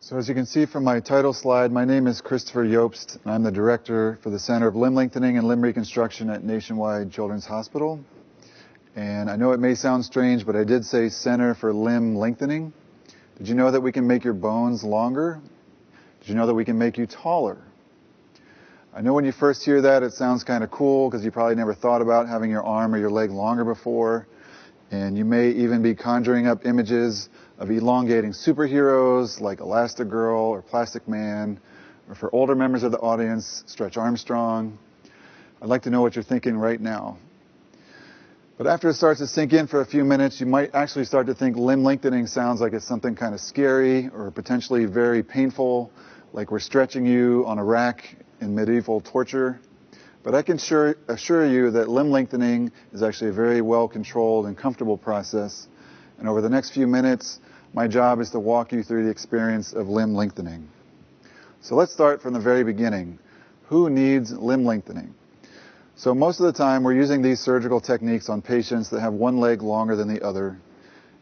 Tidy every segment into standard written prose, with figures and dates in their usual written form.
So as you can see from my title slide, my name is Christopher Yobst, and I'm the director for the Center of Limb Lengthening and Limb Reconstruction at Nationwide Children's Hospital. And I know it may sound strange, but I did say Center for Limb Lengthening. Did you know that we can make your bones longer? Did you know that we can make you taller? I know when you first hear that, it sounds kind of cool because you probably never thought about having your arm or your leg longer before. And you may even be conjuring up images of elongating superheroes like Elastigirl or Plastic Man, or for older members of the audience, Stretch Armstrong. I'd like to know what you're thinking right now. But after it starts to sink in for a few minutes, you might actually start to think limb lengthening sounds like it's something kind of scary or potentially very painful, like we're stretching you on a rack in medieval torture. But I can assure you that limb lengthening is actually a very well-controlled and comfortable process. And over the next few minutes, my job is to walk you through the experience of limb lengthening. So let's start from the very beginning. Who needs limb lengthening? So most of the time, we're using these surgical techniques on patients that have one leg longer than the other.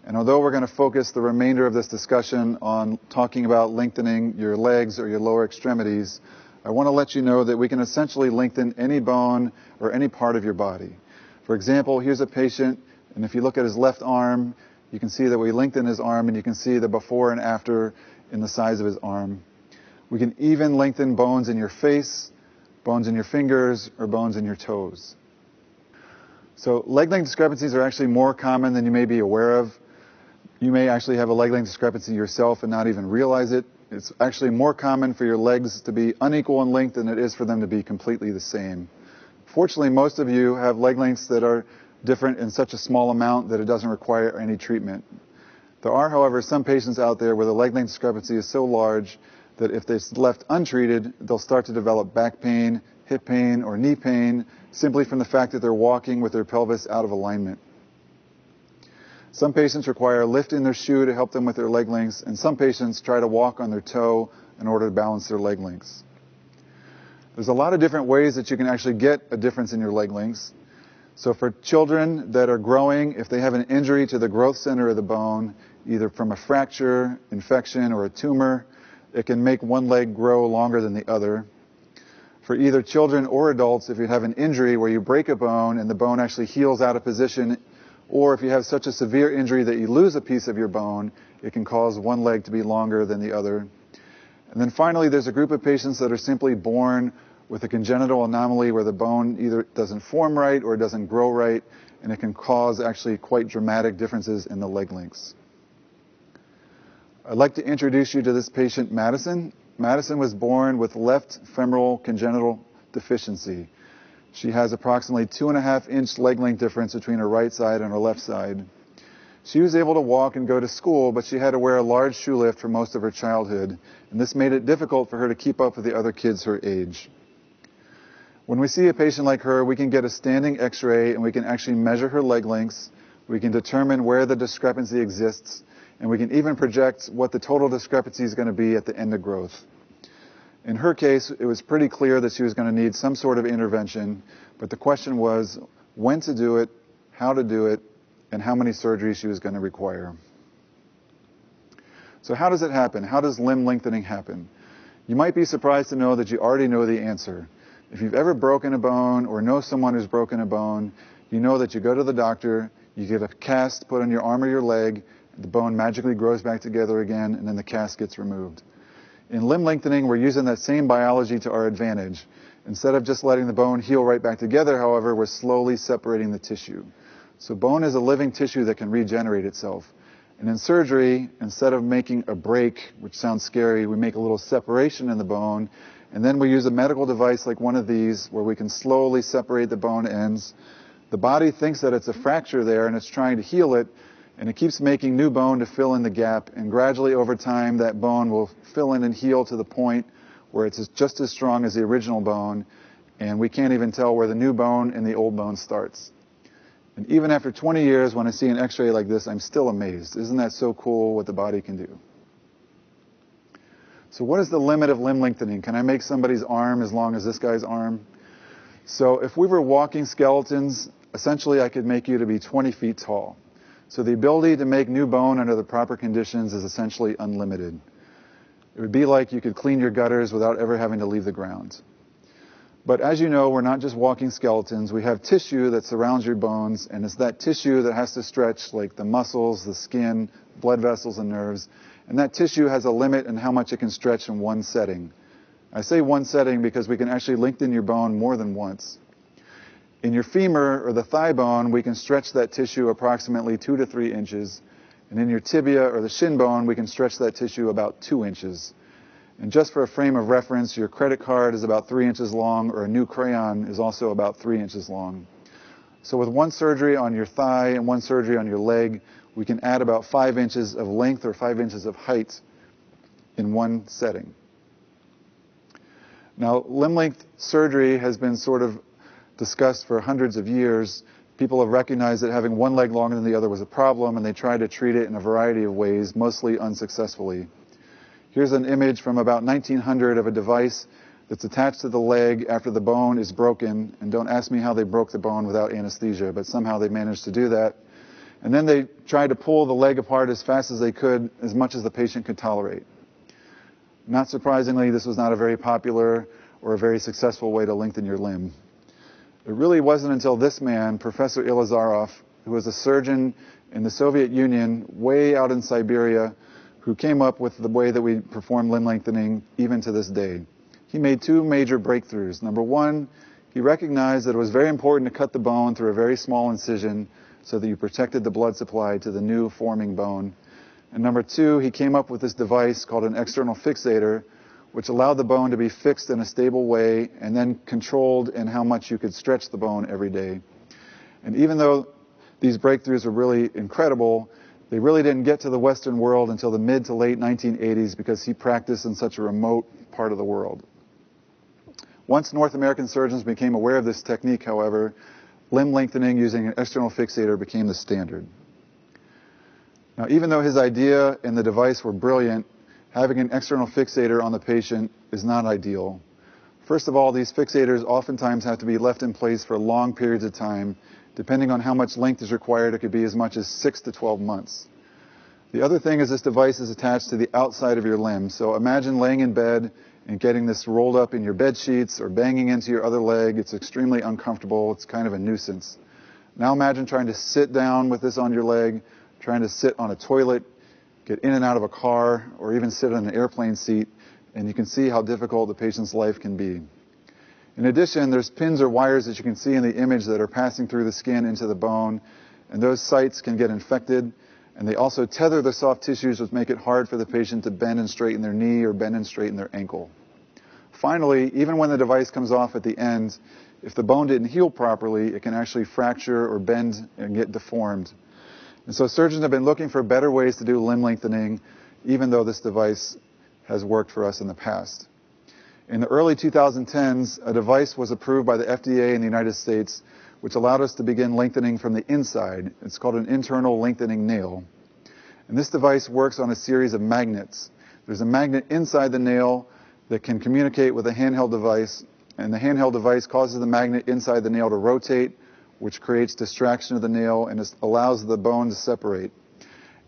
And although we're going to focus the remainder of this discussion on talking about lengthening your legs or your lower extremities, I want to let you know that we can essentially lengthen any bone or any part of your body. For example, here's a patient, and if you look at his left arm, you can see that we lengthen his arm, and you can see the before and after in the size of his arm. We can even lengthen bones in your face, bones in your fingers, or bones in your toes. So leg length discrepancies are actually more common than you may be aware of. You may actually have a leg length discrepancy yourself and not even realize it. It's actually more common for your legs to be unequal in length than it is for them to be completely the same. Fortunately, most of you have leg lengths that are different in such a small amount that it doesn't require any treatment. There are, however, some patients out there where the leg length discrepancy is so large that if they're left untreated, they'll start to develop back pain, hip pain, or knee pain simply from the fact that they're walking with their pelvis out of alignment. Some patients require a lift in their shoe to help them with their leg lengths, and some patients try to walk on their toe in order to balance their leg lengths. There's a lot of different ways that you can actually get a difference in your leg lengths. So for children that are growing, if they have an injury to the growth center of the bone, either from a fracture, infection, or a tumor, it can make one leg grow longer than the other. For either children or adults, if you have an injury where you break a bone and the bone actually heals out of position, or if you have such a severe injury that you lose a piece of your bone, it can cause one leg to be longer than the other. And then finally, there's a group of patients that are simply born with a congenital anomaly where the bone either doesn't form right or doesn't grow right, and it can cause actually quite dramatic differences in the leg lengths. I'd like to introduce you to this patient, Madison. Madison was born with left femoral congenital deficiency. She has approximately 2.5-inch leg length difference between her right side and her left side. She was able to walk and go to school, but she had to wear a large shoe lift for most of her childhood, and this made it difficult for her to keep up with the other kids her age. When we see a patient like her, we can get a standing x-ray and we can actually measure her leg lengths. We can determine where the discrepancy exists, and we can even project what the total discrepancy is going to be at the end of growth. In her case, it was pretty clear that she was going to need some sort of intervention, but the question was when to do it, how to do it, and how many surgeries she was going to require. So how does it happen? How does limb lengthening happen? You might be surprised to know that you already know the answer. If you've ever broken a bone or know someone who's broken a bone, you know that you go to the doctor, you get a cast put on your arm or your leg, the bone magically grows back together again, and then the cast gets removed. In limb lengthening, we're using that same biology to our advantage. Instead of just letting the bone heal right back together, however, we're slowly separating the tissue. So bone is a living tissue that can regenerate itself. And in surgery, instead of making a break, which sounds scary, we make a little separation in the bone, and then we use a medical device like one of these where we can slowly separate the bone ends. The body thinks that it's a fracture there and it's trying to heal it, and it keeps making new bone to fill in the gap, and gradually over time that bone will fill in and heal to the point where it's just as strong as the original bone, and we can't even tell where the new bone and the old bone starts. And even after 20 years, when I see an x-ray like this, I'm still amazed. Isn't that so cool what the body can do? So what is the limit of limb lengthening? Can I make somebody's arm as long as this guy's arm? So if we were walking skeletons, essentially I could make you to be 20 feet tall. So the ability to make new bone under the proper conditions is essentially unlimited. It would be like you could clean your gutters without ever having to leave the ground. But as you know, we're not just walking skeletons. We have tissue that surrounds your bones, and it's that tissue that has to stretch, like the muscles, the skin, blood vessels, and nerves. And that tissue has a limit in how much it can stretch in one setting. I say one setting because we can actually lengthen your bone more than once. In your femur, or the thigh bone, we can stretch that tissue approximately 2 to 3 inches. And in your tibia, or the shin bone, we can stretch that tissue about 2 inches. And just for a frame of reference, your credit card is about 3 inches long, or a new crayon is also about 3 inches long. So with one surgery on your thigh and one surgery on your leg, we can add about 5 inches of length or 5 inches of height in one setting. Now, limb length surgery has been sort of discussed for hundreds of years. People have recognized that having one leg longer than the other was a problem, and they tried to treat it in a variety of ways, mostly unsuccessfully. Here's an image from about 1900 of a device that's attached to the leg after the bone is broken. And don't ask me how they broke the bone without anesthesia, but somehow they managed to do that. And then they tried to pull the leg apart as fast as they could, as much as the patient could tolerate. Not surprisingly, this was not a very popular or a very successful way to lengthen your limb. It really wasn't until this man, Professor Ilizarov, who was a surgeon in the Soviet Union way out in Siberia, who came up with the way that we perform limb lengthening even to this day. He made 2 major breakthroughs. Number one, he recognized that it was very important to cut the bone through a very small incision so that you protected the blood supply to the new forming bone. And number two, he came up with this device called an external fixator, which allowed the bone to be fixed in a stable way and then controlled in how much you could stretch the bone every day. And even though these breakthroughs were really incredible, they really didn't get to the Western world until the mid to late 1980s because he practiced in such a remote part of the world. Once North American surgeons became aware of this technique, however, limb lengthening using an external fixator became the standard. Now, even though his idea and the device were brilliant, having an external fixator on the patient is not ideal. First of all, these fixators oftentimes have to be left in place for long periods of time. Depending on how much length is required, it could be as much as 6 to 12 months. The other thing is this device is attached to the outside of your limb. So imagine laying in bed and getting this rolled up in your bed sheets or banging into your other leg. It's extremely uncomfortable. It's kind of a nuisance. Now imagine trying to sit down with this on your leg, trying to sit on a toilet, get in and out of a car, or even sit on an airplane seat, and you can see how difficult the patient's life can be. In addition, there's pins or wires that you can see in the image that are passing through the skin into the bone, and those sites can get infected, and they also tether the soft tissues, which make it hard for the patient to bend and straighten their knee or bend and straighten their ankle. Finally, even when the device comes off at the end, if the bone didn't heal properly, it can actually fracture or bend and get deformed. And so surgeons have been looking for better ways to do limb lengthening, even though this device has worked for us in the past. In the early 2010s, a device was approved by the FDA in the United States, which allowed us to begin lengthening from the inside. It's called an internal lengthening nail. And this device works on a series of magnets. There's a magnet inside the nail that can communicate with a handheld device, and the handheld device causes the magnet inside the nail to rotate, which creates distraction of the nail and allows the bone to separate.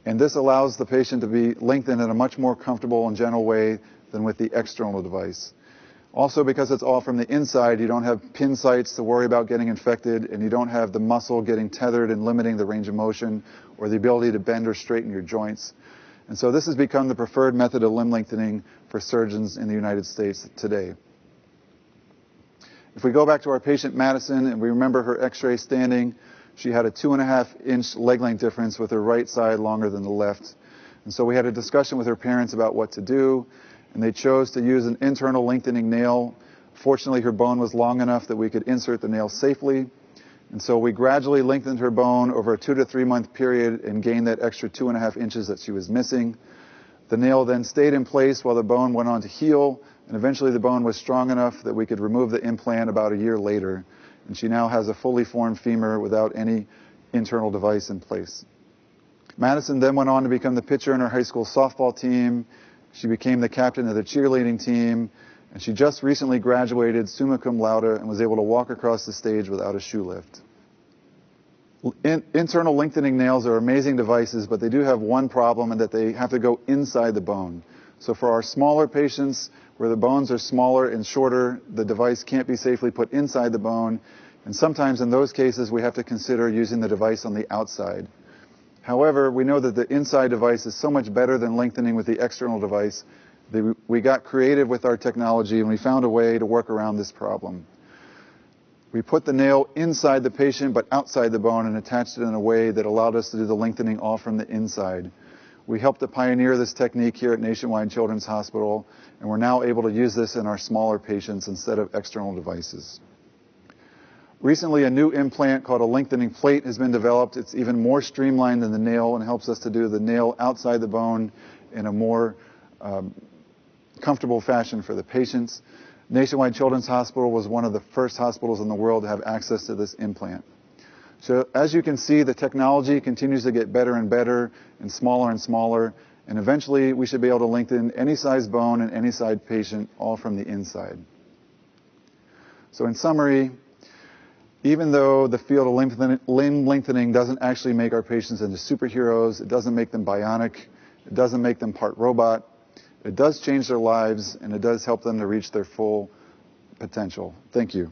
And this allows the patient to be lengthened in a much more comfortable and gentle way than with the external device. Also, because it's all from the inside, you don't have pin sites to worry about getting infected, and you don't have the muscle getting tethered and limiting the range of motion or the ability to bend or straighten your joints. And so this has become the preferred method of limb lengthening for surgeons in the United States today. If we go back to our patient Madison and we remember her x-ray standing, she had a 2.5-inch leg length difference with her right side longer than the left. And so we had a discussion with her parents about what to do, and they chose to use an internal lengthening nail. Fortunately, her bone was long enough that we could insert the nail safely. And so we gradually lengthened her bone over a 2 to 3 month period and gained that extra 2.5 inches that she was missing. The nail then stayed in place while the bone went on to heal, and eventually the bone was strong enough that we could remove the implant about a year later. And she now has a fully formed femur without any internal device in place. Madison then went on to become the pitcher in her high school softball team. She became the captain of the cheerleading team, and she just recently graduated summa cum laude and was able to walk across the stage without a shoe lift. Internal lengthening nails are amazing devices, but they do have one problem, in that they have to go inside the bone. So for our smaller patients, where the bones are smaller and shorter, the device can't be safely put inside the bone, and sometimes in those cases we have to consider using the device on the outside. However, we know that the inside device is so much better than lengthening with the external device that we got creative with our technology and we found a way to work around this problem. We put the nail inside the patient but outside the bone and attached it in a way that allowed us to do the lengthening all from the inside. We helped to pioneer this technique here at Nationwide Children's Hospital, and we're now able to use this in our smaller patients instead of external devices. Recently, a new implant called a lengthening plate has been developed. It's even more streamlined than the nail and helps us to do the nail outside the bone in a more comfortable fashion for the patients. Nationwide Children's Hospital was one of the first hospitals in the world to have access to this implant. So as you can see, the technology continues to get better and better and smaller, and eventually we should be able to lengthen any size bone in any size patient all from the inside. So in summary, even though the field of limb lengthening doesn't actually make our patients into superheroes, it doesn't make them bionic, it doesn't make them part robot, it does change their lives and it does help them to reach their full potential. Thank you.